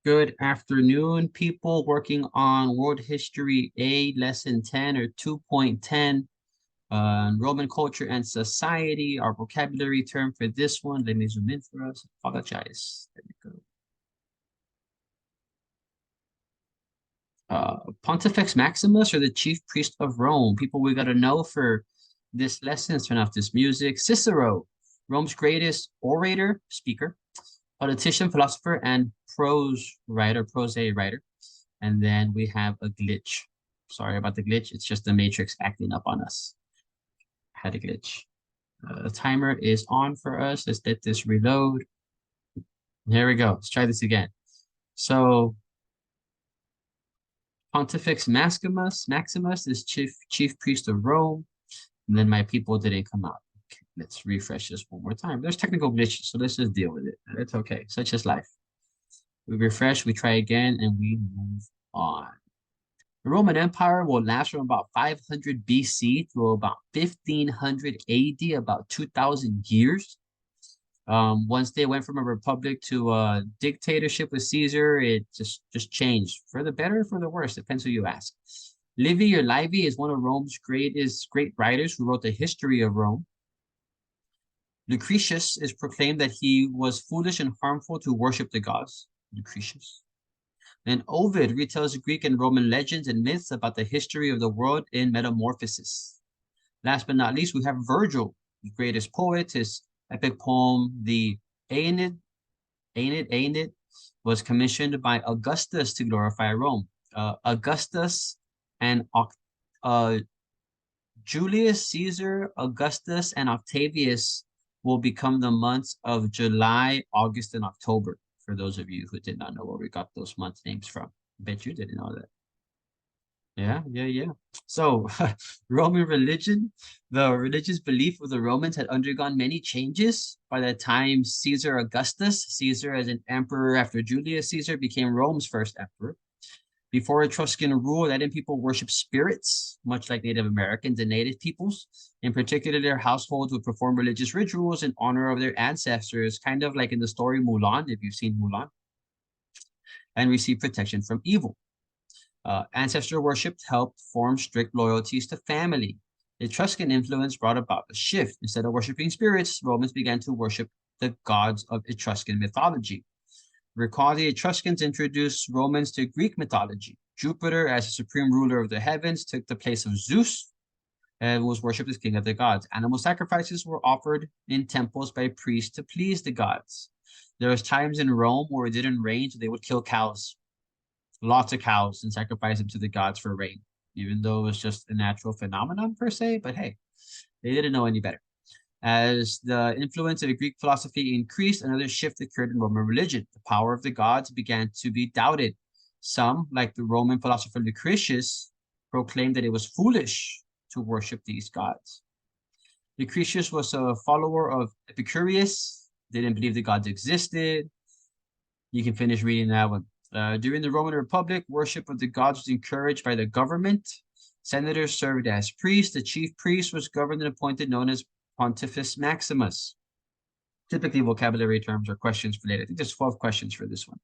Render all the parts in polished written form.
Good afternoon, people working on World History A, Lesson 10 or 2.10, Roman Culture and Society. Our vocabulary term for this one, let me zoom in for us. Apologize. There we go. Pontifex Maximus, or the chief priest of Rome. People we got to know for this lesson. Let's turn off this music. Cicero, Rome's greatest orator, speaker, politician, philosopher, and prose writer. And then we have a glitch. Sorry about the glitch. It's just the matrix acting up on us. Had a glitch. The timer is on for us. Let's let this reload. There we go. Let's try this again. So Pontifex Maximus is chief priest of Rome. And then my people didn't come out. Okay, let's refresh this one more time. There's technical glitches, so let's just deal with it. It's okay. Such is life. We refresh, we try again, and we move on. The Roman Empire will last from about 500 BC through about 1500 AD, about 2,000 years. Once they went from a republic to a dictatorship with Caesar, it just changed for the better or for the worse, depends who you ask. Livy is one of Rome's great writers who wrote the history of Rome. Lucretius is proclaimed that he was foolish and harmful to worship the gods. Lucretius. And Ovid retells Greek and Roman legends and myths about the history of the world in Metamorphosis. Last but not least, we have Virgil, the greatest poet. His epic poem, the Aeneid, was commissioned by Augustus to glorify Rome. Augustus and Julius Caesar, Augustus, and Octavius will become the months of July, August, and October. For those of you who did not know where we got those month names from. I bet you didn't know that. Yeah. So, Roman religion, the religious belief of the Romans had undergone many changes by the time Caesar as an emperor after Julius Caesar, became Rome's first emperor. Before Etruscan rule, Latin people worshiped spirits, much like Native Americans and Native peoples. In particular, their households would perform religious rituals in honor of their ancestors, kind of like in the story Mulan, if you've seen Mulan, and receive protection from evil. Ancestor worship helped form strict loyalties to family. Etruscan influence brought about a shift. Instead of worshiping spirits, Romans began to worship the gods of Etruscan mythology. Recall the Etruscans introduced Romans to Greek mythology. Jupiter, as the supreme ruler of the heavens, took the place of Zeus and was worshipped as king of the gods. Animal sacrifices were offered in temples by priests to please the gods. There was times in Rome where it didn't rain, so they would kill cows, lots of cows, and sacrifice them to the gods for rain, even though it was just a natural phenomenon per se. But hey, they didn't know any better. As the influence of Greek philosophy increased, another shift occurred in Roman religion. The power of the gods began to be doubted. Some, like the Roman philosopher Lucretius, proclaimed that it was foolish to worship these gods. Lucretius was a follower of Epicurus, didn't believe the gods existed. You can finish reading that one. During the Roman Republic, worship of the gods was encouraged by the government. Senators served as priests. The chief priest was governed and appointed, known as Pontifex Maximus. Typically, vocabulary terms or questions related. I think there's 12 questions for this one.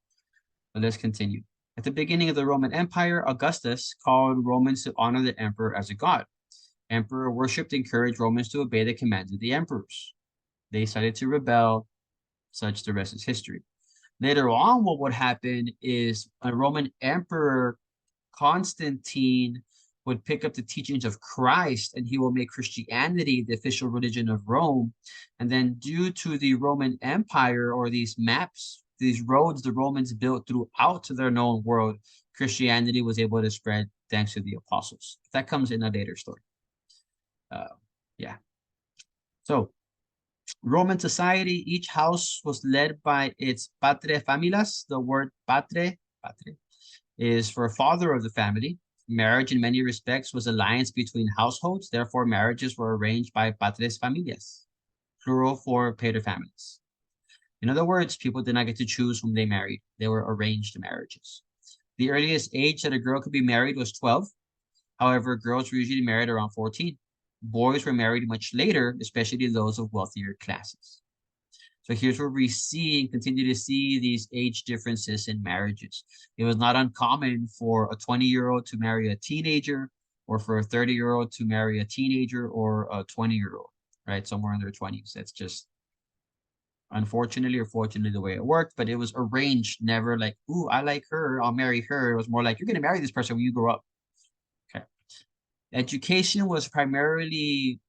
But let's continue. At the beginning of the Roman Empire, Augustus called Romans to honor the emperor as a god. Emperor worshipped encouraged Romans to obey the commands of the emperors. They decided to rebel. Such the rest is history. Later on, what would happen is a Roman emperor, Constantine, would pick up the teachings of Christ, and he will make Christianity the official religion of Rome. And then due to the Roman Empire, or these maps, these roads the Romans built throughout their known world, Christianity was able to spread thanks to the apostles. That comes in a later story. Yeah. So Roman society, each house was led by its patre familias. The word patre is for father of the family. Marriage in many respects was alliance between households. Therefore, marriages were arranged by patres familias, plural for paterfamilies. In other words, people did not get to choose whom they married. They were arranged marriages. The earliest age that a girl could be married was 12. However, girls were usually married around 14. Boys were married much later, especially those of wealthier classes. So here's where we see and continue to see these age differences in marriages. It was not uncommon for a 20-year-old to marry a teenager, or for a 30-year-old to marry a teenager or a 20-year-old, right? Somewhere in their 20s. That's just unfortunately or fortunately the way it worked, but it was arranged, never like, ooh, I like her, I'll marry her. It was more like, you're going to marry this person when you grow up. Okay. Education was primarily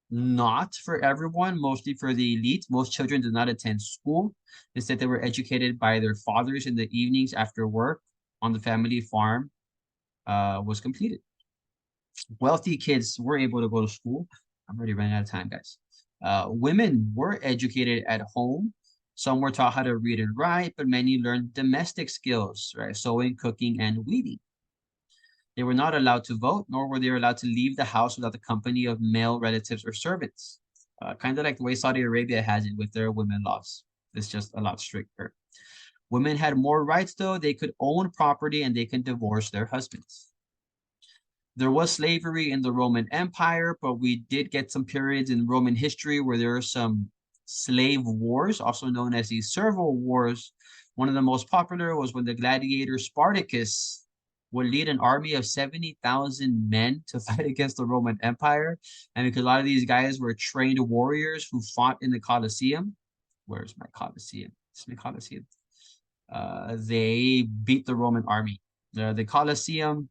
not for everyone, mostly for the elite. Most children did not attend school. Instead, they were educated by their fathers in the evenings after work on the family farm was completed. Wealthy kids were able to go to school. I'm already running out of time, guys. Women were educated at home. Some were taught how to read and write, but many learned domestic skills, right? Sewing, cooking, and weaving. They were not allowed to vote, nor were they allowed to leave the house without the company of male relatives or servants. Kind of like the way Saudi Arabia has it with their women laws. It's just a lot stricter. Women had more rights, though. They could own property and they can divorce their husbands. There was slavery in the Roman Empire, but we did get some periods in Roman history where there are some slave wars, also known as the Servile Wars. One of the most popular was when the gladiator Spartacus would lead an army of 70,000 men to fight against the Roman Empire. And because a lot of these guys were trained warriors who fought in the Colosseum. Where's my Colosseum? It's my Colosseum. They beat the Roman army. The Colosseum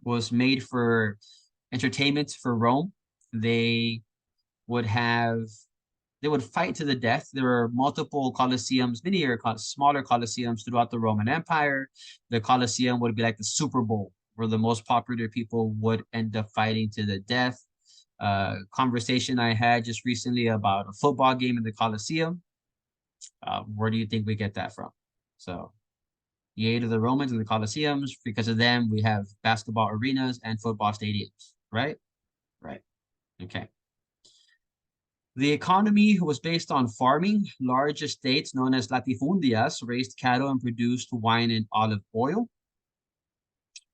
was made for entertainment for Rome. They would have they would fight to the death. There were multiple Colosseums, many smaller Colosseums throughout the Roman Empire. The Colosseum would be like the Super Bowl, where the most popular people would end up fighting to the death. Conversation I had just recently about a football game in the Colosseum. Where do you think we get that from? So yay to the Romans and the Colosseums. Because of them, we have basketball arenas and football stadiums, right? Right. Okay. The economy was based on farming. Large estates known as latifundias raised cattle and produced wine and olive oil.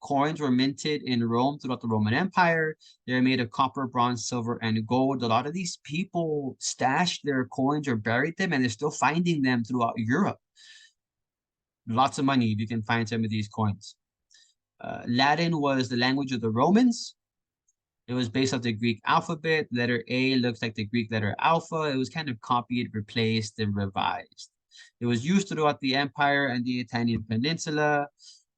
Coins were minted in Rome throughout the Roman Empire. They were made of copper, bronze, silver, and gold. A lot of these people stashed their coins or buried them, and they're still finding them throughout Europe. Lots of money if you can find some of these coins. Latin was the language of the Romans. It was based off the Greek alphabet. Letter A looks like the Greek letter alpha. It was kind of copied, replaced, and revised. It was used throughout the empire and the Italian peninsula.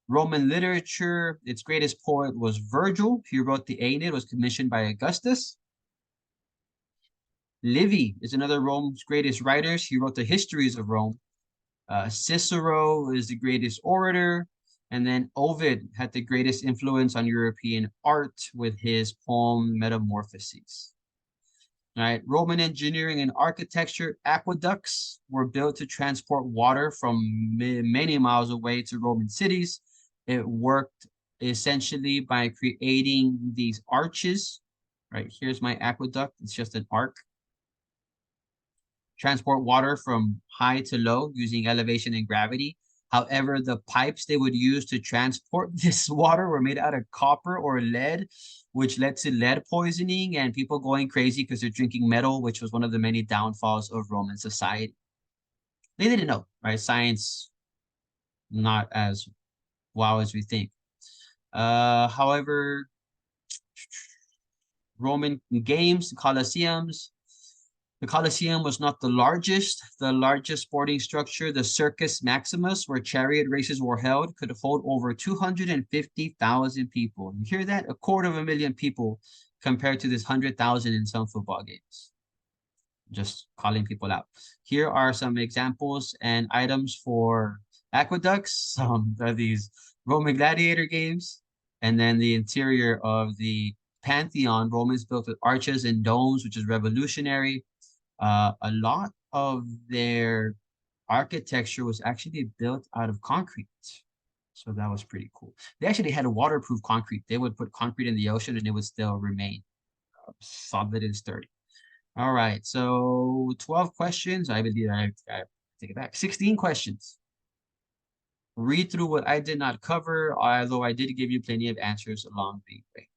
Roman literature, its greatest poet was Virgil. He wrote the Aeneid, was commissioned by Augustus. Livy is another Rome's greatest writers. He wrote the histories of Rome. Cicero is the greatest orator. And then Ovid had the greatest influence on European art with his poem Metamorphoses. All right, Roman engineering and architecture, aqueducts were built to transport water from many miles away to Roman cities. It worked essentially by creating these arches. Right, here's my aqueduct. It's just an arc. Transport water from high to low using elevation and gravity. However, the pipes they would use to transport this water were made out of copper or lead, which led to lead poisoning and people going crazy because they're drinking metal, which was one of the many downfalls of Roman society. They didn't know, right? Science, not as wow as we think. However, Roman games, Colosseums, the Colosseum was not the largest. The largest sporting structure, the Circus Maximus, where chariot races were held, could hold over 250,000 people. You hear that? 250,000 people compared to this 100,000 in some football games. Just calling people out. Here are some examples and items for aqueducts. Some of these Roman gladiator games. And then the interior of the Pantheon, Romans built with arches and domes, which is revolutionary. A lot of their architecture was actually built out of concrete. So that was pretty cool. They actually had a waterproof concrete. They would put concrete in the ocean and it would still remain solid and sturdy. All right, so 12 questions. I believe I take it back. 16 questions. Read through what I did not cover, although I did give you plenty of answers along the way.